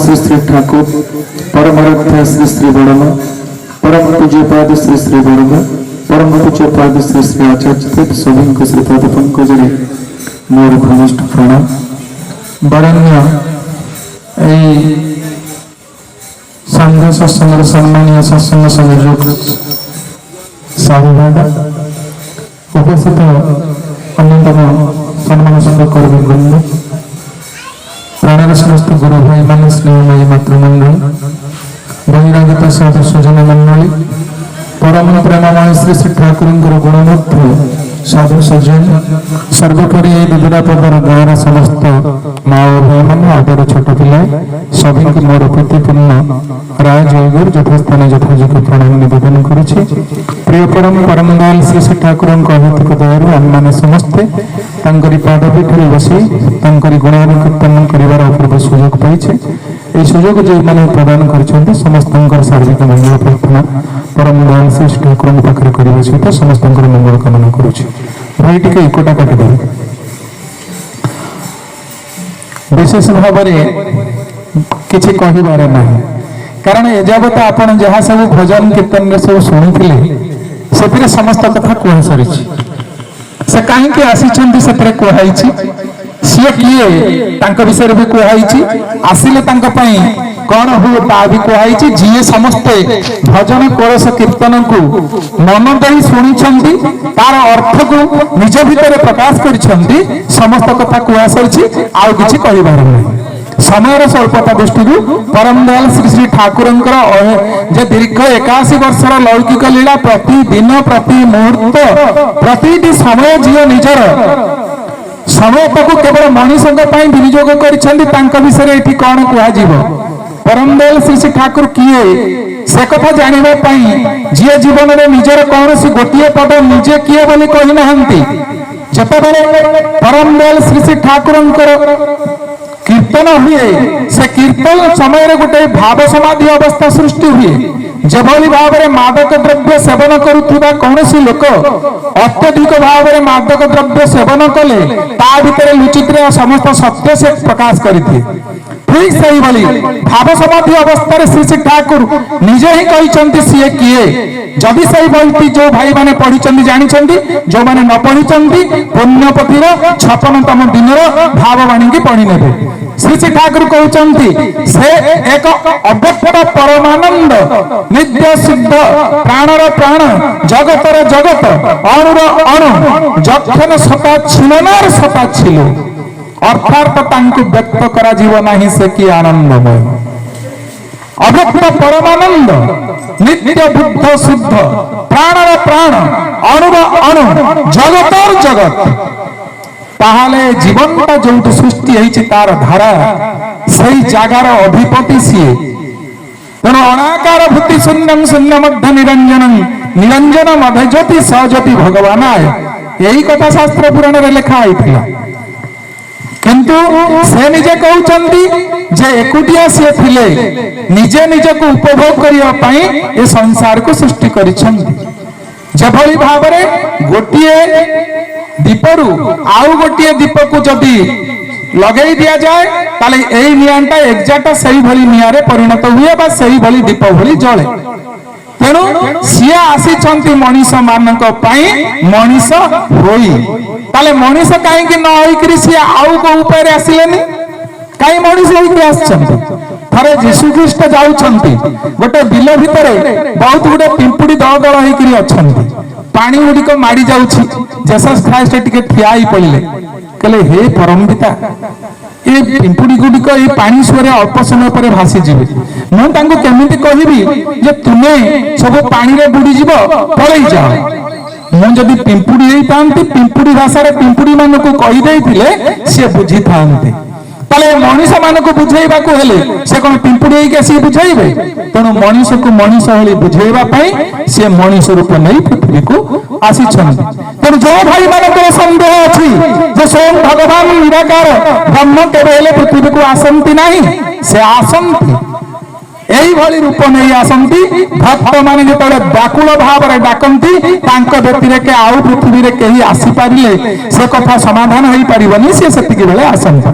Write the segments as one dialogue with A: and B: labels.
A: श्री श्री ठाकुर परमाराध्य श्री श्री बड़मा परम पूज्यपाद श्री श्री बड़मा परम पूज्यपाद श्री श्री आचार्य देव सभी को श्रीपाद पंकज मोर घनिष्ठ प्रणाम। बरण्य संघ सत्संग सम्मानीय सत्संग संयोजक साधुबाबा उपस्थित अन्यतम सम्मान कर्मी बृंद प्राणर समस्त गुरु भाई मान स्नेहमयी मातृमंडल बहिरागत साधु सुजन मंडली परम प्रेममय श्री श्री ठाकुर गुणमूर्ति साधु सज्जन सर्वोपरि विविधा पदर गाँव समस्त माँ भाई मान आदर छोट पिला सभी को मोर प्रीतिपूर्ण राय जयगुर यथास्थान यथायोग्य प्रणाम निवेदन करुछि। प्रिय परम परम दयाल श्री श्री ठाकुर अहेतुक दयार आम मैंने समस्ते पादपीठे बसी गुणानुकीर्तन कर अपूर्व सुजोग पाइछे। ये सुजोग जो मैंने प्रदान कर समस्त सार्विक मंगल प्रार्थना परम दयाल श्री श्री ठाकुर पाखे करने सहित समस्त मंगल कामना करुछि। भाई टी इकोटा काटिदे विशेष भाव किसी कहबार ना कारण एजावत आपड़ जहाँ सब भजन कीर्तन सब शुणी से समस्त कथा कह सारी से कहीं आसी कहुई सी किए विषय भी कहुई आसिले कौन हुए ता भी कहुई जी समस्ते भजन कलश कीर्तन को मन दे शुणी तार अर्थ को निज भितर प्रकाश कर समस्त कथा कह सारी आउ कि कहबार नहीं। समय स्वल्पता दृष्टि परम दयाल श्री श्री ठाकुर दीर्घ 81 वर्षर लौकिक लीला प्रतिदिन प्रति मुहूर्त प्रति समय जी निजर समय को केवल मनुष्यों विनियोग कर विषय ये कौन कह परम दयाल श्री श्री ठाकुर किए से कथा जानापी जी जीवन में निजर कौन सी गोटे पद निजे किए बोली कहना जिते परम दयाल श्री श्री ठाकुर कीर्तन हुए से कीर्तन समय गोटे भाव समाधि अवस्था सृष्टि हुए जेभली भाव में मादक द्रव्य सेवन करुवा कौन लोक अत्यधिक भाव में मादक द्रव्य सेवन कले ता भीतर लुचित्र समस्त सत्य से प्रकाश करते ठीक सही भली भाव समाधि अवस्था श्री श्री ठाकुर निजे ही कहते सी किए जदि सही बही जो भाई मैंने पढ़ी जानते जो मैंने न पढ़ी पुण्यपतिर 56तम दिन भाववाणी की पढ़ी ने श्री श्री ठाकुर कहते से एक अव्यक्त परमानंद नित्य शुद्ध प्राणर प्राण जगतर जगत अणुर अणु जक्षण सता छिलनार सता छिल अर्थात तांको व्यक्त करा जीव नाही से कि आनंदमय अव्यक्त परमानंद नित्य बुद्ध शुद्ध प्राणर प्राण अणुर अणु जगतर जगत ताहले जीवनटा जो सृष्टि है तार धारा से जगार अधिपति सी तेणु अनाकार भूति शून्यम शून्य मध्य निरंजन निरंजन मध्य ज्योति सज्योति भगवान आय यही कथा शास्त्र पुराण में लिखा है किंतु से निजे कहते जे एकुटिया सी थिले निजे निजे को उपभोग करने ये संसार को सृष्टि कर जेभली भाव में गोटे दीपरू आउ गोटे दीप को जदि लगे दि जाए ताले यही निआंटा एक्जाक्ट सही भली निआरे परिणत हुए बा सही भली दीप भली जले तेणु सी आसी मनीष मानक मनीष होई ताले मनीष कहीं न होकर सी आउ को उपाय आसिलेनी कहीं मनीष होकर आसछंती थरे जीशु ख्रीष्ट जाउछंती गोटे बिल भितर बहुत गुडे पिंपुड़ी दल दल होकर अछंती पानी गुड़िक माड़ी जाउछि जेसस ख्राइस्ट टिके ठिया ही पड़िले कहले हे परम पिता ये पिंपुड़ी गुड़िक ये पानी सुरे अल्प समय पर भासी जीवे मु तांको केमिति कहबी जे तुमे सब पानी रे बुड़ी जीव पळई जाओ मु जदी पिंपुड़ी हेई तांती पिंपुड़ी भाषा रे पिंपुड़ी मान को कहि देथिले से बुझी थांते ताले मनीष मान को बुझेबा को हेले से कोन पिंपुड़ी के सी बुझेबे तेणु मनीष को मनीष हेली बुझेबा पई से मनीष रूप नहीं पृथ्वी को आसी छन तेणु जो भाई मान को संदेह अछि जे स्वयं भगवान निराकार ब्रह्म केबे हेले पृथ्वी को आसंती नहीं से आसंती এইভাবে রূপ নেই আসନ୍ତି ভক্ত মানে যেতবে ব্যাকুল ভাবে ডাকନ୍ତି তাঙ্ক ব্যতিরেকে আউ পৃথিবীরে কেহি আসি পারিলে সে কথা সমাধান হই পারিবনি সে সেতিকি বেলে আসନ୍ତି।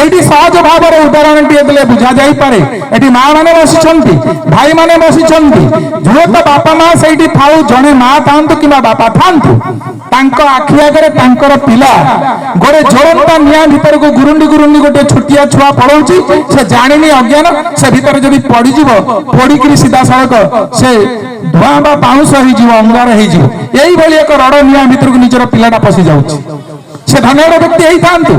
A: এইটি সহজ ভাবে উদাহরণটিয়ে দেলে বুঝা যাই পারে। এটি মা মানে বসিছন্তি, ভাই মানে বসিছন্তি, যুবক বাপা মা সেইটি থাউ, জনে মা থান্তু কিংবা বাপা থান্তু, তাঙ্ক আখি আগরে তাঙ্কর পিলা গোটে জ্বলন্তা নিয়া ভিতরକୁ গুরুন্ডি গুরুন্ডি গোটে ଛୋଟିଆ ଛୁଆ ପଳଉଛି, ସେ ଜାଣିନି ଅଜ୍ଞାନ, ସେ ଭିତରେ ଯଦି ପଡିଯିବ ପଡିକିରି ସିଧାସଳଖ ସେ ଧୂଆଁ ବା ପାଉଁଶ ହେଇଯିବ, ଅଙ୍ଗାର ହେଇଯିବ। এইভাবে ଏକ ରଡ ନିଆଁ ଭିତରକୁ ନିଜର ପିଲାଟା ପଶି ଯାଉଛି। ସେ ଧନର ବ୍ୟକ୍ତି ହେଇଥାନ୍ତୁ,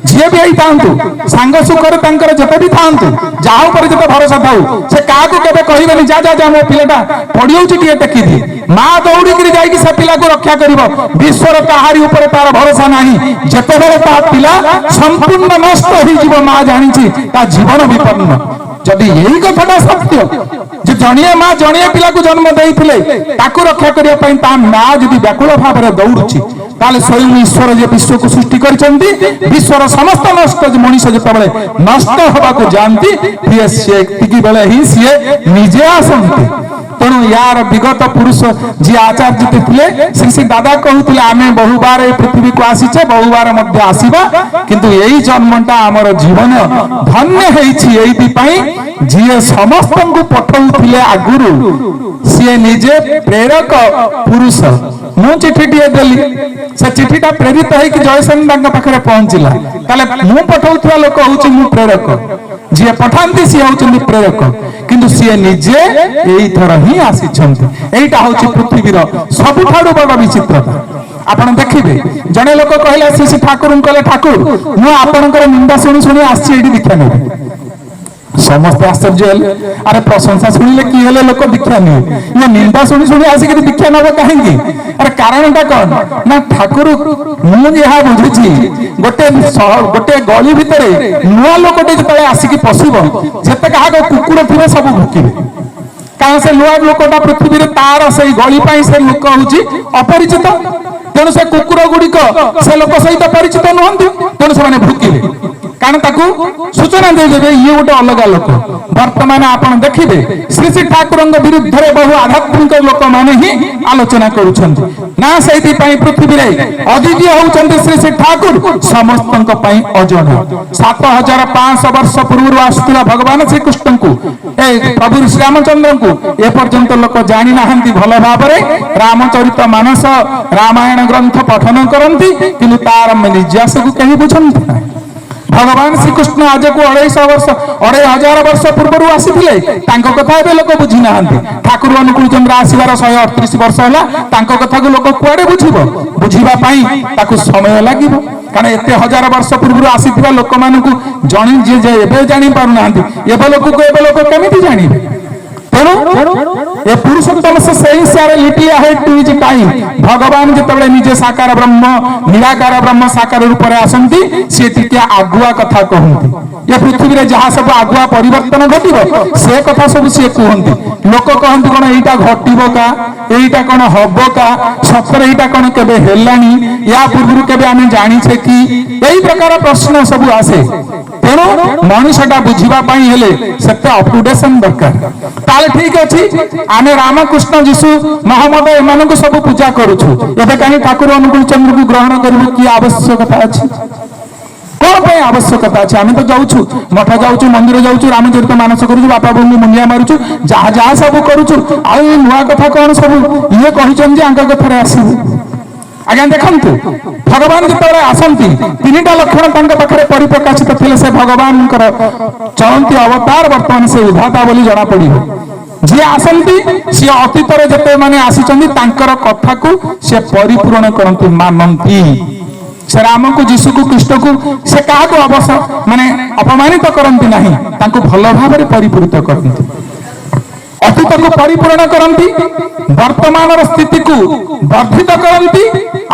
A: ଝିଅ ବି ହେଇଥାନ୍ତୁ, ସାଙ୍ଗ ସୁଖରେ ତାଙ୍କର ଯେତେ ବି ଥାନ୍ତୁ, ଯାହା ଉପରେ ଯେତେ ଭରସା ଥାଉ, ସେ କାହାକୁ କେବେ କହିବେନି ଯା ଯା ଯା ମୋ ପିଲାଟା ପଡିଯାଉଛି ଟିକେ ଟେକିଦିଏ। ମା ଦୌଡ଼ିକିରି ଯାଇକି ସେ ପିଲାକୁ ରକ୍ଷା କରିବ। ବିଶ୍ୱର କାହାରି ଉପରେ ତାର ଭରସା ନାହିଁ। ଯେତେବେଳେ ତା ପିଲା ସମ୍ପୂର୍ଣ୍ଣ ନଷ୍ଟ ହେଇଯିବ ମା ଜାଣିଛି ତା ଜୀବନ ବିପନ୍ନ। ଯଦି ଏଇ କଥାଟା ସତ୍ୟ ଯେ ଜଣିଏ ମା ଜଣିଏ ପିଲାକୁ ଜନ୍ମ ଦେଇଥିଲେ ତାକୁ ରକ୍ଷା କରିବା ପାଇଁ ତା ମା ଯଦି ବ୍ୟାକୁଳ ଭାବରେ ଦୌଡୁଛି, ତାହେଲେ ସ୍ୱୟଂ ଈଶ୍ୱର ଯେ ବିଶ୍ୱକୁ ସୃଷ୍ଟି କରିଛନ୍ତି, ବିଶ୍ୱର ସମସ୍ତ ନଷ୍ଟ ମଣିଷ ଯେତେବେଳେ ନଷ୍ଟ ହେବାକୁ ଯାଆନ୍ତି ସେତିକି ବେଳେ ହିଁ ସିଏ ନିଜେ ଆସନ୍ତି। ତେଣୁ ୟାର ବିଗତ ପୁରୁଷ ଯିଏ ଆଚାର୍ଯ୍ୟ ଥିଲେ ଶ୍ରୀ ଦାଦା କହୁଥିଲେ ଆମେ ବହୁବାର ଏ ପୃଥିବୀକୁ ଆସିଛେ, ବହୁବାର ମଧ୍ୟ ଆସିବା, କିନ୍ତୁ ଏଇ ଜନ୍ମଟା ଆମର ଜୀବନ ଧନ୍ୟ ହେଇଛି ଏଇଥିପାଇଁ ଯିଏ ସମସ୍ତଙ୍କୁ ପଠଉଥିଲେ ଆଗରୁ ସିଏ ନିଜେ ପ୍ରେରକ ପୁରୁଷ। ମୁଁ ଚିଠିଟିଏ ଦେଲି, ସେ ଚିଠିଟା ପ୍ରେରିତ ହେଇକି ଜୟସେନ ତାଙ୍କ ପାଖରେ ପହଞ୍ଚିଲା, ତାହେଲେ ମୁଁ ପଠଉଥିବା ଲୋକ ହଉଛି ମୁଁ ପ୍ରେରକ, ଯିଏ ପଠାନ୍ତି ସିଏ ହଉଛନ୍ତି ପ୍ରେରକ, କିନ୍ତୁ ସିଏ ନିଜେ ଏଇଥର ହିଁ ଆସିଛନ୍ତି। ଏଇଟା ହଉଛି ପୃଥିବୀର ସବୁଠାରୁ ବଡ ବିଚିତ୍ରତା। ଆପଣ ଦେଖିବେ ଜଣେ ଲୋକ କହିଲା ଶ୍ରୀ ଠାକୁରଙ୍କୁ କହିଲେ ଠାକୁର ମୁଁ ଆପଣଙ୍କର ନିନ୍ଦା ଶୁଣି ଶୁଣି ଆସିଛି ଏଇଠି ଦୀକ୍ଷା ନେବି। ସମସ୍ତେ ଆଶ୍ଚର୍ଯ୍ୟ ହେଲେ, ଆରେ ପ୍ରଶଂସା ଶୁଣିଲେ କି ହେଲେ ଲୋକ ଦୀକ୍ଷା ନିଏ, ଇଏ ନିନ୍ଦା ଶୁଣି ଶୁଣି ଆସିକି ଦୀକ୍ଷା ନେବ କାହିଁକି? ଆରେ କାରଣଟା କଣ ନା ଠାକୁର ମୁଁ ଯାହା ବୁଝୁଛି ଗୋଟେ ଗଳି ଭିତରେ ନୂଆ ଲୋକଟେ ଯେତେବେଳେ ଆସିକି ପଶିବ ଯେତେ କାହାକୁ କୁକୁର ଥିବେ ସବୁ ଭୁକିବେ, କାରଣ ସେ ନୂଆ ଲୋକଟା ପୃଥିବୀରେ ତାର ସେଇ ଗଳି ପାଇଁ ସେ ଲୋକ ହଉଛି ଅପରିଚିତ। ତେଣୁ ସେ କୁକୁର ଗୁଡିକ ସେ ଲୋକ ସହିତ ପରିଚିତ ନୁହନ୍ତି, ତେଣୁ ସେମାନେ ଭୁକିବେ, କାରଣ ତାକୁ ସୂଚନା ଦେଇଦେବେ ଇଏ ଗୋଟେ ଅଲଗା ଲୋକ। ବର୍ତ୍ତମାନ ଆପଣ ଦେଖିବେ ଶ୍ରୀ ଶ୍ରୀ ଠାକୁରଙ୍କ ବିରୁଦ୍ଧରେ ବହୁ ଆଧ୍ୟାତ୍ମିକ ଲୋକମାନେ ହିଁ ଆଲୋଚନା କରୁଛନ୍ତି। ନା ସେଇଥିପାଇଁ ପୃଥିବୀରେ ଅଦ୍ୱିତୀୟ ହଉଛନ୍ତି ଶ୍ରୀ ଶ୍ରୀ ଠାକୁର ସମସ୍ତଙ୍କ ପାଇଁ ଅଜଣା। 7500 ବର୍ଷ ପୂର୍ବରୁ ଆସୁଥିବା ଭଗବାନ ଶ୍ରୀକୃଷ୍ଣଙ୍କୁ ଏ ପ୍ରଭୁ ଶ୍ରୀରାମଚନ୍ଦ୍ରଙ୍କୁ ଏପର୍ଯ୍ୟନ୍ତ ଲୋକ ଜାଣି ନାହାନ୍ତି ଭଲ ଭାବରେ। ରାମଚରିତ ମାନସ ରାମାୟଣ ଗ୍ରନ୍ଥ ପଠନ କରନ୍ତି, କିନ୍ତୁ ତାର ନିର୍ଯ୍ୟାସକୁ କେହି ବୁଝନ୍ତି ନାହିଁ। ଭଗବାନ ଶ୍ରୀକୃଷ୍ଣ ଆଜକୁ 2500 ବର୍ଷ ପୂର୍ବରୁ ଆସିଥିଲେ, ତାଙ୍କ କଥା ଏବେ ଲୋକ ବୁଝି ନାହାନ୍ତି। ଠାକୁର ଅନୁକୂଳ ଚନ୍ଦ୍ର ଆସିବାର 138 ବର୍ଷ ହେଲା, ତାଙ୍କ କଥାକୁ ଲୋକ କୁଆଡେ ବୁଝିବ? ବୁଝିବା ପାଇଁ ତାକୁ ସମୟ ଲାଗିବ, କାରଣ ଏତେ ହଜାର ବର୍ଷ ପୂର୍ବରୁ ଆସିଥିବା ଲୋକମାନଙ୍କୁ ଯିଏ ଏବେ ଜାଣି ପାରୁନାହାନ୍ତି, ଏବେ ଲୋକ କେମିତି ଜାଣିବେ? ତେଣୁ ଏ ପୁରୁଷୋତ୍ତମ ସେଇ ହିସାବରେ little head to his time. ଭଗବାନ ଯେତେବେଳେ ନିଜେ ସାକାର ବ୍ରହ୍ମ ନିରାକାର ବ୍ରହ୍ମ ସାକାର ରୂପରେ ଆସନ୍ତି, ସିଏ ଟିକେ ଆଗୁଆ କଥା କହନ୍ତି। ଏ ପୃଥିବୀରେ ଯାହା ସବୁ ଆଗୁଆ ପରିବର୍ତ୍ତନ ଘଟିବ ସେ କଥା ସବୁ ସିଏ କୁହନ୍ତି। ଲୋକ କହନ୍ତି କଣ ଏଇଟା ଘଟିବ କା, ଏଇଟା କଣ ହବ କା, ସତରେ ଏଇଟା କଣ କେବେ ହେଲାଣି, ୟା ପୂର୍ବରୁ କେବେ ଆମେ ଜାଣିଛେ କି, ଏଇ ପ୍ରକାର ପ୍ରଶ୍ନ ସବୁ ଆସେ। ତେଣୁ ମଣିଷଟା ବୁଝିବା ପାଇଁ ହେଲେ ସେତେ ଅପଡେସନ ଦରକାର। ତାହେଲେ ଠିକ ଅଛି, ଆମେ ରାମକୃଷ୍ଣ ଯୀଶୁ ମହମ୍ମଦ ଏମାନଙ୍କୁ ସବୁ ପୂଜା କରୁଛୁ, ଏବେ କାହିଁ ଠାକୁର ଅନୁକୂଳ ଚନ୍ଦ୍ରକୁ ଗ୍ରହଣ କରିବୁ କି ଆବଶ୍ୟକତା ଅଛି? କଣ ପାଇଁ ଆବଶ୍ୟକତା ଅଛି? ଆମେ ତ ଯାଉଛୁ ମଠ ଯାଉଛୁ, ମନ୍ଦିର ଯାଉଛୁ, ରାମଚରିତ ମାନସ କରୁଛୁ, ବାପା ବୋଉଙ୍କୁ ମୁଣ୍ଡିଆ ମାରୁଛୁ, ଯାହା ଯାହା ସବୁ କରୁଛୁ, ଆଉ ଏଇ ନୂଆ କଥା କଣ ସବୁ ଇଏ କହିଛନ୍ତି ଯେ ଆଙ୍କ କଥାରେ ଆସିବୁ? ଆଜ୍ଞା ଦେଖନ୍ତୁ, ଭଗବାନ ଯେତେବେଳେ ଆସନ୍ତି 3ଟା ଲକ୍ଷଣ ତାଙ୍କ ପାଖରେ ପରିପ୍ରକାଶିତ ଥିଲେ। ସେ ଭଗବାନଙ୍କର ଚଳନ୍ତି ଅବତାର, ବର୍ତ୍ତମାନ ସେ ଉଦ୍ଧାତା ବୋଲି ଜଣା ପଡିବ। ଯିଏ ଆସନ୍ତି ସିଏ ଅତୀତରେ ଯେତେ ମାନେ ଆସିଛନ୍ତି ତାଙ୍କର କଥାକୁ ସେ ପରିପୂରଣ କରନ୍ତି, ମାନନ୍ତି। ସେ ରାମକୁ ଯୀଶୁକୁ ଖ୍ରୀଷ୍ଟକୁ ସେ କାହାକୁ ଅପମାନିତ କରନ୍ତି ନାହିଁ, ତାଙ୍କୁ ଭଲ ଭାବରେ ପରିପୂରିତ କରନ୍ତି, ଅତୀତକୁ ପରିପୂରଣ କରନ୍ତି, ବର୍ତ୍ତମାନର ସ୍ଥିତିକୁ ବର୍ଦ୍ଧିତ କରନ୍ତି,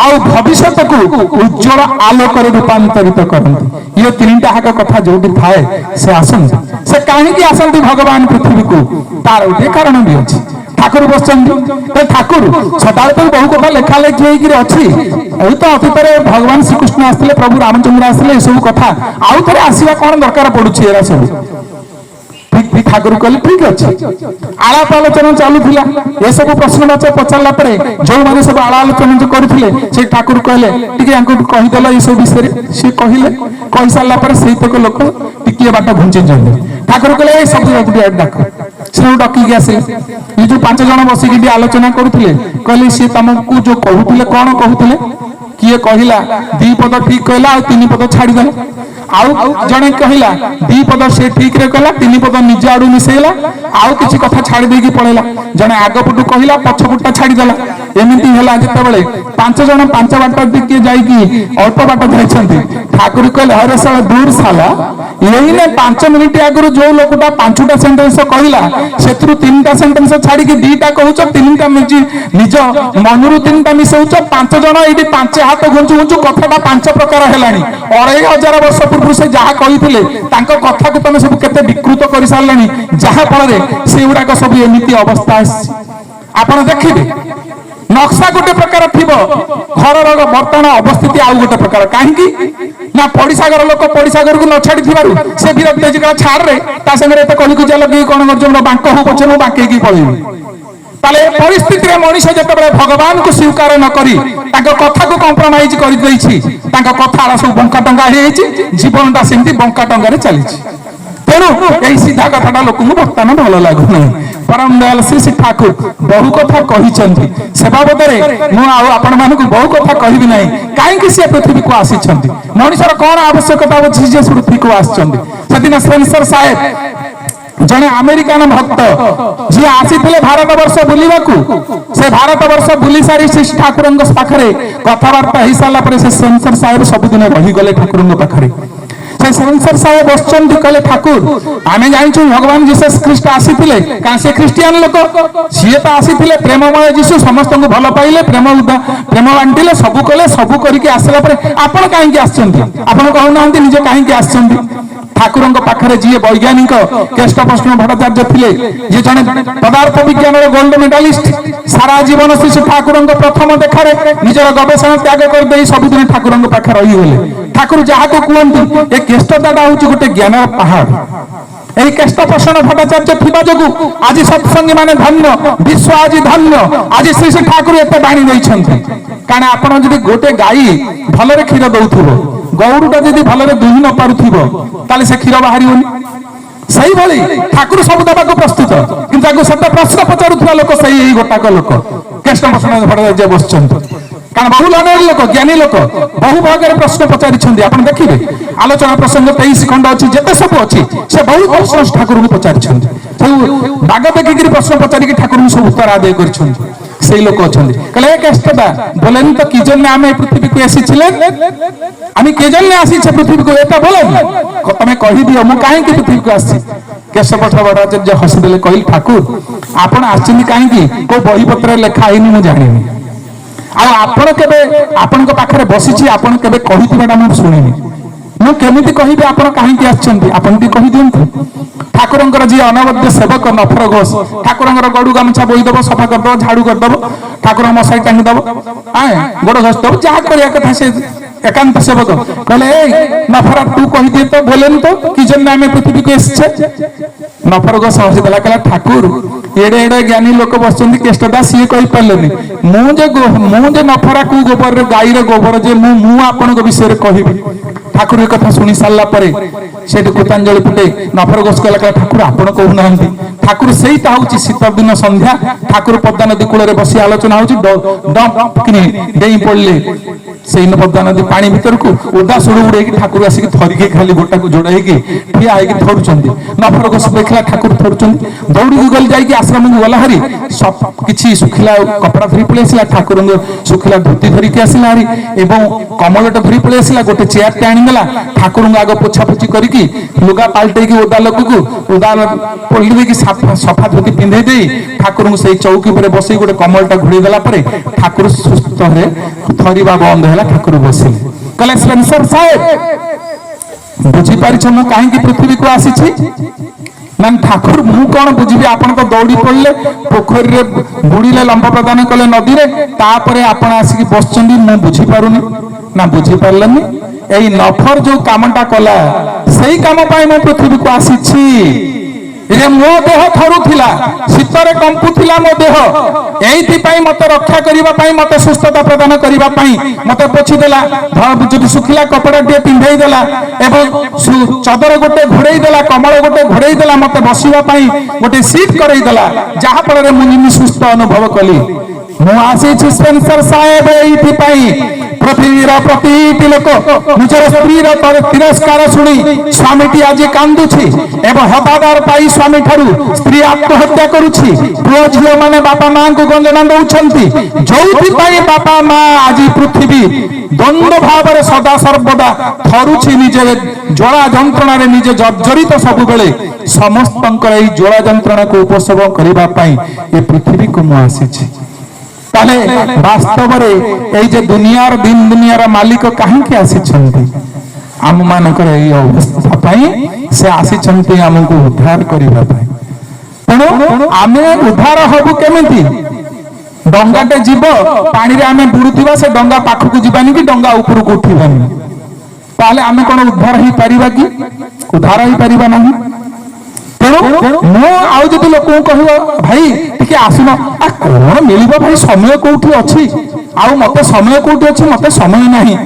A: ଆଉ ଭବିଷ୍ୟତକୁ ଉଜ୍ଜଳ ଆଲୋକରେ ରୂପାନ୍ତରିତ କରନ୍ତି। ଇଏ 3ଟା ହାକ କଥା ଯୋଉଠି ଥାଏ ସେ ଆସନ୍ତି। ସେ କାହିଁକି ଆସନ୍ତି ଭଗବାନ ପୃଥିବୀକୁ? ତାର ଗୋଟେ କାରଣ ବି ଅଛି। ଠାକୁର ବସିଛନ୍ତି, ଠାକୁର ସଦାବେଳେ ତ ବହୁ କଥା ଲେଖା ଲେଖି ହେଇକିରି ଅଛି। ଏଇ ତ ଅତୀତରେ ଭଗବାନ ଶ୍ରୀକୃଷ୍ଣ ଆସିଥିଲେ, ପ୍ରଭୁ ରାମଚନ୍ଦ୍ର ଆସିଥିଲେ, ଏସବୁ କଥା ଆଉ ଥରେ ଆସିବା କଣ ଦରକାର ପଡୁଛି? ଏରା ସବୁ ठाकुर कहले ठीक अच्छे आलाप आलोचना चलुला ये सब प्रश्नवाचक पचारा जो मैंने सब आला आलोचना जो करते से ठाकुर कहले कहीदेल ये सब विषय सी कहले कही सारापर से लोक टिके बाट घुंची ठाकुर कहले सब डाक से डकिकी आसे ये जो 5 जन बसिकी आलोचना करुले कहले सी तुमको जो कहते कौन कहते किए कहला 2 पद ठीक कहला और 3 पद छाड़देला आउ जने कहला 2 पद से ठीक रे कहला 3 पद निज आड़ू मिसेला आउ किछि कथा छाड़ी देकी पळेला जने आग पटु कहला पछ पटु छाड़ी देला एमिति होला जते बेले 5 जन 5 बाट दिके जाई की अल्प बाट जाइछंती ठाकुर कहले हरे साला दूर साला यही ने 5 मिनिट आगु जो लोकटा 5टा सेंटेंस कहला सेतरु 3टा सेंटेंस छाड़ी की 2टा कहउछ 3टा निज मनरु 3टा मिसउछ 5 जन एडी 5 हाथ घुंचु घुंचु कथाटा 5 प्रकार हेलानी 2500 वर्ष पूर्व से जहा कहिथिले तांको कथा को तमे सब केते विकृत करि सारलानी जहा फल से गुडा सब एमिति अवस्था आपण देखिबे नक्शा गोटे प्रकार थिबो घर बर्तमान अवस्थिति आउ गोटे प्रकार कहीं ना पड़िशा घर लोक पड़िशा घर को न छाड़ी थिबारु से विरक्त जे छाड़ रे ता संगे एते कली कुजा लगी कोन कर जो बांक हो पछे मु बांके की पळेबी ताले परिस्थिति रे मनुष्य जते भगवान को स्वीकार न करी ताको कथा को कॉम्प्रोमाइज करि दैछि ताको कथा सब बंका टंगा हेछि जीवनटा सेंती बंका टंगा रे चलीछि तेणु यही सीधा कथाटा लोक बर्तमान भल लगु नहीं परम दयाल श्री ठाकुर बहु कथा कही से बाबदे मुझे बहु कथा कहबी ना कहीं सी पृथ्वी को आसी मनुष्यर कौन आवश्यकता अच्छी जे पृथ्वी को आसदिन स्पेंसर साहेब जड़े अमेरिकान भक्त जी आसी भारत वर्ष बुलवा से भारत वर्ष बुली सारी श्री ठाकुर पाखे कथबार्ता हो सारापर से स्पेंसर साहेब सबुदिन रहीगले ठाकुर पाखे स्पेंसर साहेब बसचंदी कहले ठाकुर आमे जानिछु भगवान जीसस ख्रीस्ट आसीथिले का से क्रिश्चियन लोक सीए तो आसीथिले प्रेममय जीसु समस्त को भल पाइले प्रेम बांटिले सब कले सब करके आसला परे आपण काहे के आछंती आपण कहू नांती निजे काहे के आछंती ठाकुर पाखे जी वैज्ञानिक केष्टप्रश्न भट्टाचार्य थिले जे जने पदार्थ विज्ञान गोल्ड मेडालिस्ट सारा जीवन श्री ठाकुर प्रथम देखारे निजर गवेषणा त्याग कर दे सबुदिन ठाकुर पाखे रही गले ठाकुर जहाँ को कहते ए केष्टता हूँ गोटे ज्ञान पहाड़ यही केष्टप्रश्न भट्टाचार्य थिबा जोगु आज सत्संगी माने धन्य विश्व आज धन्य आज श्री श्री ठाकुर एते बाणी दैछंती कारण आपण जदि गोटे गाई भलरे क्षीर दउथुबो गौरुटा जदि भलरे दुहि न पारुथिबो ताले से क्षीर बाहरियोनी सही भली ठाकुर सब देवाक प्रस्तुत किंतु सत प्रश्न पचारुवा लोक सही गोटाक लोक केष्टप्रश्न भट्टाचार्य बसचंती कारण बहु लड़े लोक ज्ञानी लोक बहु भाग में प्रश्न पचारि आप देखिए आलोचना प्रसंग 23 खंड अच्छी जिते सब अच्छी से बहुत प्रश्न ठाकुर को पचारि बाग देखिक प्रश्न पचारिक ठाकुर सब उत्तर आदाय कर लोक अच्छा कहले केष्टता बोले तो कि जन आम पृथ्वी को आसीले आम के जन आसी पृथ्वी को एटा बोले तुम कह दियो मु कहीं पृथ्वी को आसी केशवपथ भट्टाचार्य हसीदे कहली ठाकुर आपण आछिन कहीं को बही पत्र लेखा है मुझे जानी आपण केबे आपण पाखे बसी आपण केबे कहिथिबाटा मु सुनिनी मु केमिति कहिबे आपण काहे कि आछंती आपण टी कहि दियंतु ठाकुरंकर जी अनवद्य सेवक नफर घोष ठाकुरंकर गडु गामछा बोई दबो सफा कर दबो झाड़ू कर दबो ठाकुर मसाई टांगी दबो आए गोड़ घस दबो जा करिया कथा से एकांत सेवक कहले ए नफर तू कहि दे तो बोलेन तो कि जन्म में पृथ्वी को एसछे नफर घोष हसी देला कहला ठाकुर एडे एडे ज्ञानी लोक बसचंदी केष्टदा सी कहि परलेनी मु जे नफरा को गोबर रे गाई रे गोबर जे मु आपन को विषय रे कहिबी ठाकुर ए कथा सुनी सारला परे सेठ कृतांजलि फुटे नफर घोष कहला ठाकुर आपण कहू नांती ठाकुर सेईटा होची शीत दिन संध्या ठाकुर पद्मा नदी कूल रे बसी आलोचना होची डम किनी देई पड़ले सेई पद्मा नदी पानी भीतर को ओदा सुड़ उड़े की ठाकुर आसी थरी के खाली गोटा को जोड़ाई के ठिया है कि थरुचंदी नफर घोष देखला ठाकुर थरुचंदी दौड़ी के गल जाई कि आश्रम को गला हरी सब किछि सुखिला कपड़ा धरी पळे आसिला ठाकुर सुखिला धोती धरी के आसिला हरी एवं कमलटा धरी पळे आसिला गोटे चेयर टे आनी गला ठाकुर आग पोछा पोछि करी की लुगा पाल्टे की ओदा लोक को ओदा पल्ली दे की सफा धोती पिंधे दे ठाकुर को सही चौकी पर बसई गोटे कमलटा घुड़ी गला परे ठाकुर सुस्थ रे थरीबा बंद हैला ठाकुर बसिले कहले स्पेंसर साहेब बुझी पारिछ मु काहे की पृथ्वी को आसी छी मान ठाकुर मु कौन बुझी आपण तो दौड़ी पड़े पोखरी रे बुड़ीले लंब प्रदान कले नदी रे तापरे आपण आसी बसचंदी मु बुझी पारुनी ना बुझी पारलनी एई नफर जो कामटा कला सही काम पाई मु पृथ्वी को आसी छी ଯେ ମୋ ଦେହ ଥରୁଥିଲା, ଶୀତରେ କମ୍ପୁଥିଲା ମୋ ଦେହ, ଏଇଥିପାଇଁ ମତେ ରକ୍ଷା କରିବା ପାଇଁ, ମତେ ସୁସ୍ଥତା ପ୍ରଦାନ କରିବା ପାଇଁ ମତେ ପୋଛିଦେଲା, ଯଦି ଶୁଖିଲା କପଡ଼ାଟିଏ ପିନ୍ଧେଇ ଦେଲା ଏବଂ ଚଦର ଗୋଟେ ଘୋଡେଇ ଦେଲା, କମଳ ଗୋଟେ ଘୋଡେଇ ଦେଲା, ମତେ ବସିବା ପାଇଁ ଗୋଟେ ସିଟ୍ କରେଇ ଦେଲା, ଯାହା ଫଳରେ ମୁଁ ନିଜେ ସୁସ୍ଥ ଅନୁଭବ କଲି। ମୁଁ ଆସିଛି ସ୍ପେନ୍ସର ସାହେବ ଏଇଥିପାଇଁ, ପୃଥିବୀର ପ୍ରତିଟି ଲୋକ ନିଜର ସ୍ତ୍ରୀର ତିରସ୍କାର ଶୁଣି ସ୍ୱାମୀଟି ଆଜି କାନ୍ଦୁଛି ଏବଂ ହତାଦାର ପାଇ ସ୍ୱାମୀ ଠାରୁ ସ୍ତ୍ରୀ ଆତ୍ମହତ୍ୟା କରୁଛି। ପୁଅ ଝିଅ ମାନେ ବାପା ମାଙ୍କୁ ଗଞ୍ଜଣା ଦଉଛନ୍ତି, ଯୋଉଥିପାଇଁ ବାପା ମା ଆଜି ପୃଥିବୀ ଦ୍ୱନ୍ଦ୍ୱ ଭାବରେ ସଦା ସର୍ବଦା ଥରୁଛି, ନିଜେ ଜ୍ୱାଳା ଯନ୍ତ୍ରଣାରେ ନିଜେ ଜର୍ଜରିତ ସବୁବେଳେ। ସମସ୍ତଙ୍କର ଏଇ ଜ୍ୱାଳା ଯନ୍ତ୍ରଣାକୁ ଉପଶମ କରିବା ପାଇଁ ଏ ପୃଥିବୀକୁ ମୁଁ ଆସିଛି। ତାହେଲେ ବାସ୍ତବରେ ଏଇ ଯେ ଦୁନିଆର ଦିନ ଦୁନିଆର ମାଲିକ କାହିଁକି ଆସିଛନ୍ତି? ଆମ ମାନଙ୍କର ଏଇ ଅବସ୍ଥା ପାଇଁ ସେ ଆସିଛନ୍ତି, ଆମକୁ ଉଦ୍ଧାର କରିବା ପାଇଁ। ତେଣୁ ଆମେ ଉଦ୍ଧାର ହବୁ କେମିତି? ଡଙ୍ଗାଟେ ଯିବ, ପାଣିରେ ଆମେ ବୁଡୁଥିବା, ସେ ଡଙ୍ଗା ପାଖକୁ ଯିବାନି କି ଡଙ୍ଗା ଉପରକୁ ଉଠିବାନି, ତାହେଲେ ଆମେ କଣ ଉଦ୍ଧାର ହେଇପାରିବା କି? ଉଦ୍ଧାର ହେଇପାରିବା ନାହିଁ। ତେଣୁ ମୁଁ ଆଉ ଯଦି ଲୋକଙ୍କୁ କହିବ ଭାଇ ଟିକେ ଆସୁନ, କଣ ମିଳିବ ଭାଇ, ସମୟ କୋଉଠି ଅଛି, ଆଉ ମତେ ସମୟ କୋଉଠି ଅଛି, ମତେ ସମୟ ନାହିଁ।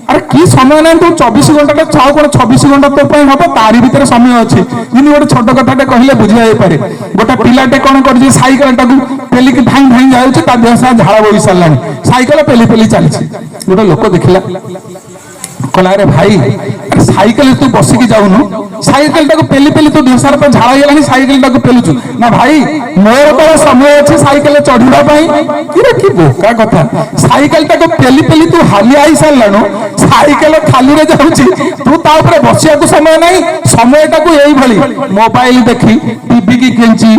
A: ଆରେ କି ସମୟ ନାହିଁ, ତୁ 24 ଘଣ୍ଟାଟା ଚାଉ, କଣ 26 ଘଣ୍ଟା ତୋ ପାଇଁ ହବ, ତାରି ଭିତରେ ସମୟ ଅଛି। କିନ୍ତୁ ଗୋଟେ ଛୋଟ କଥାଟେ କହିଲେ ବୁଝିବା ହେଇପାରେ। ଗୋଟେ ପିଲାଟେ କଣ କରୁଛି, ସାଇକେଲଟାକୁ ପେଲିକି ଧାଇଁ ଧାଇଁ ଯାଉଛି, ତା ଦେହ ସାରା ଝାଳ ବୋହି ସାରିଲାଣି, ସାଇକେଲ ପେଲି ପେଲି ଚାଲିଛି। ଗୋଟେ ଲୋକ ଦେଖିଲା, କହିଲା ଆରେ ଭାଇ ସାଇକେଲ ତୁ ବସିକି ଯାଉନୁ, ସାଇକେଲଟାକୁ ପେଲି ପେଲି ତୁ ଦେହ ସାରା ଝାଳ ହେଇଗଲାଣି, ସାଇକେଲଟାକୁ ପେଲୁଛୁ। ନା ଭାଇ ମୋର କଣ ସମୟ ଅଛି ସାଇକେଲ ଚଢିବା ପାଇଁ? କି ବୋକା କଥା, ସାଇକେଲଟାକୁ ପେଲି ପେଲି ତୁ ହାଲିଆ ହେଇ ସାରିଲାଣୁ, ସାଇକେଲ ଖାଲିରେ ଯାଉଛି, ତୁ ତା ଉପରେ ବସିବାକୁ ସମୟ ନାହିଁ। ସମୟଟାକୁ ଏଇଭଳି ମୋବାଇଲ ଦେଖି, ଟିଭି କି କେଞ୍ଚି,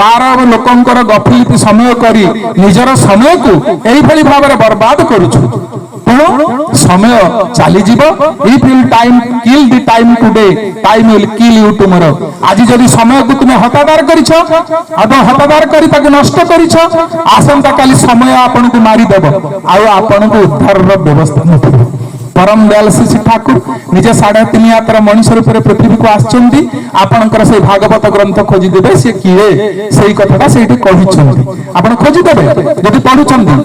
A: ବାର ଲୋକଙ୍କର ଗଫିଲିତି ସମୟ କରି ନିଜର ସମୟକୁ ଏଇଭଳି ଭାବରେ ବର୍ବାଦ କରୁଛୁ। ତେଣୁ ସମୟ ଚାଲିଯିବ। If you time kill the time today, time will kill you tomorrow. ଆଜି ଯଦି ସମୟକୁ ତୁମେ ହତାଦାର କରିଛ ଏବଂ ହତାଦାର କରି ତାକୁ ନଷ୍ଟ କରିଛ, ଆସନ୍ତା କାଲି ସମୟ ଆପଣଙ୍କୁ ମାରିଦେବ, ଆଉ ଆପଣଙ୍କୁ ଉଦ୍ଧାରର ବ୍ୟବସ୍ଥା ନଥିବ। परम दयाल श्री ठाकुर निजे 3.5 हातर मनीष रूप में पृथ्वी को आसचंती। आपणकर से भागवत ग्रंथ खोजिदेवे से किए से कथा से आपण खोजिदेवे जदि पढ़ुचंती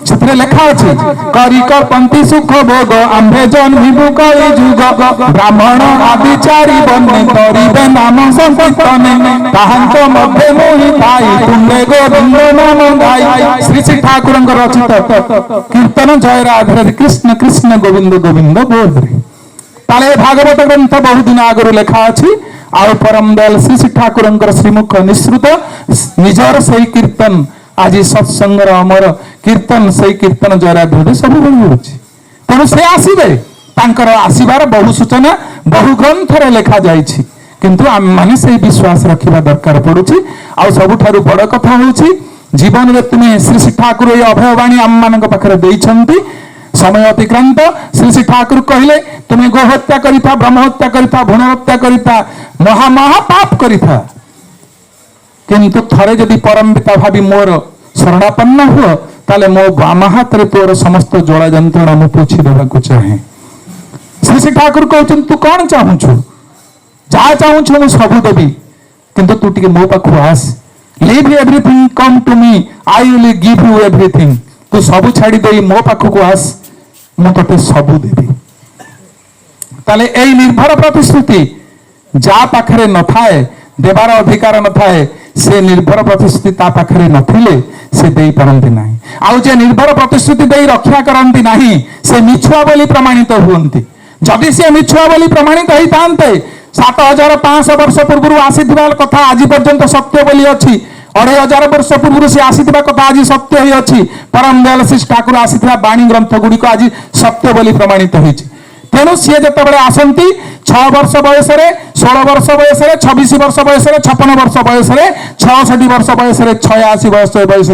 A: से लेखा अच्छे करिक पंथी सुख भोग आंबे जन्मिबु कई जुग ब्राह्मण आदि चारि बन्ने करिबे नाम संकीर्तने ताहांत मध्य मोहि थाई पुण्य गोविंद नाम गाई। श्री श्री ठाकुर रचित कीर्तन जय राधे कृष्ण कृष्ण गोविंद गोविंद बोधरे ताले भागवत ग्रंथ बहुत दिन आगु लेखा अच्छी। आउ परम दयाल श्री श्री ठाकुर श्रीमुख निश्रुत निजर से कीर्तन आज सत्संग अमर कीर्तन से कीर्तन जयराधे सब तेणु से आसवे तांकर आसबार बहु सूचना बहु ग्रंथ लेखा जाइछि किंतु आम माने से विश्वास रखा दरकार पड़ुछि। आउ सबुठारु बड़ कथा होछि जीवन में तुम्हें श्री श्री ठाकुर ये अभयवाणी आम मान पाखे देइछंती। समय अतिक्रांत श्री श्री ठाकुर कहले तुम्हें गो हत्या करिथा ब्रह्म हत्या करिथा भ्रूण हत्या करिथा महा महापाप करिथा किंतु थरे जदि परम पिता भावी मोर शरणापन्न हुआ ताले मो बाम हाथ रे तोर समस्त ज्वाला जंत्रणा मु पोछि देबाकू चाहे। श्री श्री ठाकुर कहउछन तू कोन चाहुछु जा चाहुछु मु सब देबी किंतु तू टिके मो पाखु आस leave everything come to me I will give you everything तू सब छाड़ी देई मो पाखु को आस मु तते सब देबी। ताले एई निर्भर प्रतिश्रुति जा पाखरे न थाए देवार अधिकार न थाए से निर्भर प्रतिश्रुति ता पाखरे नथिले से देई परंती नाही। आउ जे निर्भर प्रतिश्रुति देई रक्षा करंती नाही से मिछुआ बोली प्रमाणित हुअंती। जदि से मिछुआ बोली प्रमाणित होई तांते 7500 वर्ष पूर्व आसीथिबा कथा आज पर्यंत सत्य बोली अछि 2500 वर्ष पूर्व से आसीथिबा कथा आज सत्य ही अछि। परम दयाल श्री ठाकुर आसीथिबा बाणी ग्रंथ गुडी को आज सत्य बोली प्रमाणित होइछि। तेणु सी जिते आसती 6 वर्ष बयस 16 वर्ष बयस 26 वर्ष बयस 56 वर्ष बयस 66 वर्ष बयस 86 वर्ष बयस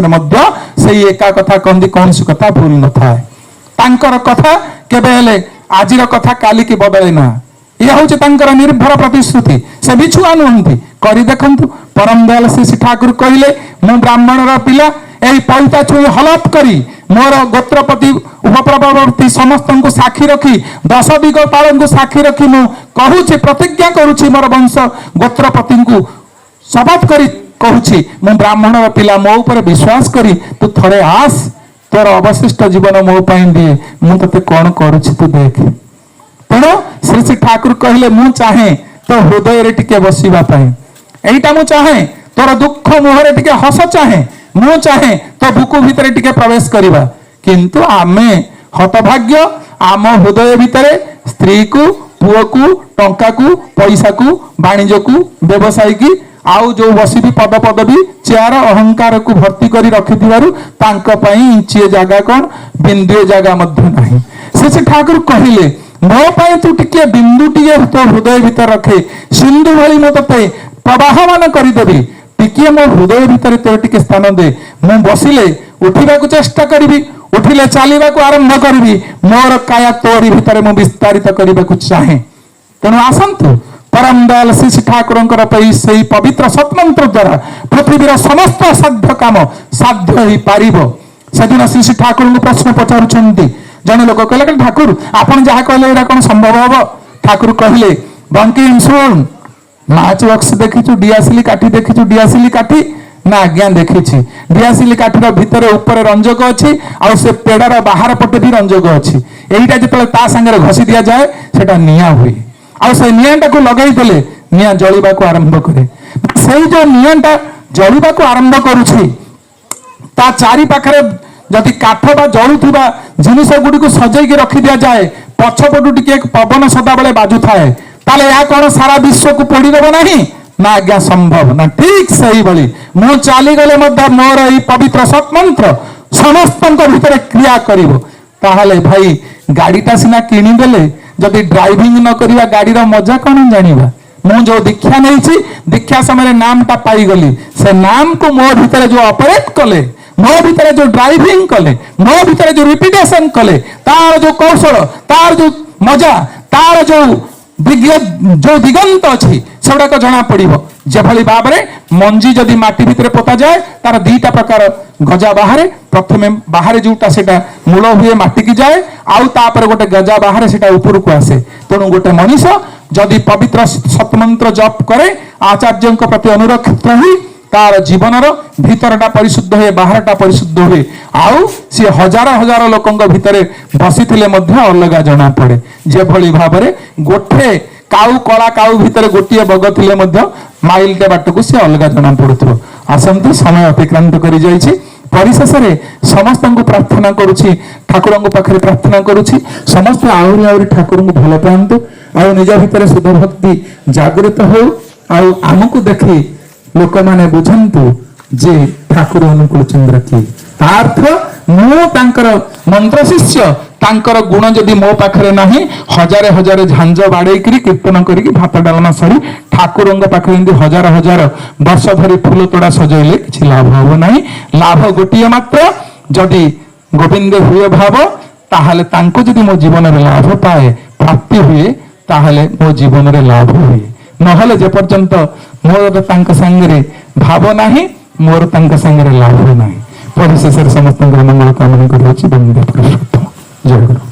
A: से एका कथा कहती कौन सी कथा भूल न था तांकर कथा केबे हेले आजिर कथा काली की बदले ना यह हूँ निर्भर प्रतिश्रुति से बिछुआ नुहति करी देखंतु। परम दयाल श्री श्री ठाकुर कहले मु ब्राह्मण पिला यही पैता छुई हलफ करी मोर गोत्रपति उपप्रवर्ती समस्त को साक्षी रखी 10 दिगपाल को साक्षी रखी मु कहूँ प्रतिज्ञा करुछि मोर वंश गोत्रपति को शपथ करी कहूची मु ब्राह्मण पिला मो ऊपर विश्वास करी तू थरे आस तोर अवशिष्ट जीवन मो पाई दिए मु तते कौन करुछि तू देख। तेणु श्री श्री ठाकुर कहले मु चाहे तो हृदय रे टिके बसिबा पाई एइटा मु चाहे तोर दुख मुहरे टिके हस चाहे मु चाहे तो बुकु भितरे टिके प्रवेश करिबा किंतु आमे हतभाग्य आम हृदय भितरे स्त्री को पुओ को टंका को पैसा को वाणिज्य को व्यवसाय की आउ जो बसी पद पदवी चेयर अहंकार को भर्ती करी रखिथिबारु तांको पई इंचिए जागा कोन बिंदुए जागा मध्य नाही। से ठाकुर कहिले मो पई तू टिके बिंदु टिके तो हृदय भीतर रखे सिंधु भली मो तते प्रवाहमान करी देबी टिके मो हृदय भीतर तो टिके स्थान दे मु बसिले उठिबा को चेष्टा करिवि उठिले चालिबा को आरंभ करिवि मोर काया तोरी भीतर मु विस्तारित करिबा को चाहे। तेणु आसंतु परम दयाल श्री ठाकुर से पवित्र सतमंत्र द्वारा पृथ्वीर समस्त साध्य काम साध्य ही पारिब। सेदिन श्री ठाकुर को प्रश्न पचारुछंती जने लोक कहले ठाकुर आपण जहा कहले एटा कोन संभव हबो। ठाकुर कहले बंकिम सुन माच बक्स देखिछु डियासिली काठी देखिछु डियासिली काठी ना आज्ञा देखिछि डियासिली काठीर भितर ऊपर रंजक अछि आ से पेड़ार बाहर पटे भी रंजक अछि एइटा जतले ता संगे घसी दिया जाए सेटा निया हुई आ से नियाटा को लगाई देले निया जळिबा को आरंभ करे सेई जो नियाटा जळिबा को आरंभ करूछि ता चारि पाखरे जदि काठ बा जळुथिबा जिनिस गुडी को सजै के रखि दिया जाए पछपटु टिके पवन सदा बेले बाजु थाए ताले या कोन सारा विश्व को पोड़ी देबो नाही ना आज्ञा संभव ना। ठीक सही भली मु चाली गले मध्य मोर ई पवित्र सतमंत्र समस्तଙ୍କ भितर क्रिया करिवो ताहाले भाई गाड़ीटा सिना किनी देले जदि ड्राइविंग न करिवा गाड़ी रो मजा कोन जानिबा। मु जो दीक्षा नैछि दीक्षा समय नामटा पाई गली से नाम को मो भितर जो ऑपरेट कले मो भितर जो ड्राइविंग कले मो भितर जो रिपीटेशन कले तार जो कौशल तार जो मजा तार जो दिगंत अच्छी सेगुड़ाक जना पड़ो जेभली भाव में मंजी जदि माटी भितर पोता जाए तार दीटा प्रकार गजा बाहर प्रथमे बाहर जोटा सेटा मूल हुए माटी की जाए आउ तापर गोटे गजा बाहर सेटा ऊपर को आसे। तेणु गोटे मनीष जदि पवित्र सतमंत्र जप करे आचार्य प्रति अनुरक्षित हुई तार जीवनर भीतरटा परिशुद्ध हुए बाहरटा परिशुद्ध हुए आउ सी हजार हजार लोकंग भितरे बसिथिले मध्य अलगा जना पड़े जेभली भाव में गोटे काउ कला काउ भितर गोटे बग थिले मध्य माइलटे बाटकू सी अलगा जना पड़ुथो। आसंतु समय अतिक्रांत करि जाइछि परिशेष रे समस्त को प्रार्थना करुछि ठाकुर पाखे प्रार्थना करुछि समस्त आहुरी आहुरी ठाकुर को भल पातु आ निज भितर शुद्ध भक्ति जागृत हो आमको देखि लोक माने बुझंतु जे ठाकुर अनुकूल चंद्र की अर्थ मो तांकर मंत्र शिष्य तांकर गुण जदि मो पाखरे नाही हजारे हजारे झांझ बाड़े कीर्तन करी भात डालना सरी ठाकुर पाखे हजार हजार वर्ष धरी फूल तोड़ा सजैले किछि लाभ हो नाही। लाभ गोटिए मात्र जदि गोविंद हुए भाव ताहले तांको जदि मो जीवन रे लाभ पाए प्राप्ति हुए ताहले मो जीवन रे लाभ हुए नहले जे पर्यंत मोर तांक संगे भाव नाही मोर तांक संगे लाभ नाही। परिशेष समस्त मंगल कामना करुछि। वंदे पुरुषोत्तम जय गुरु।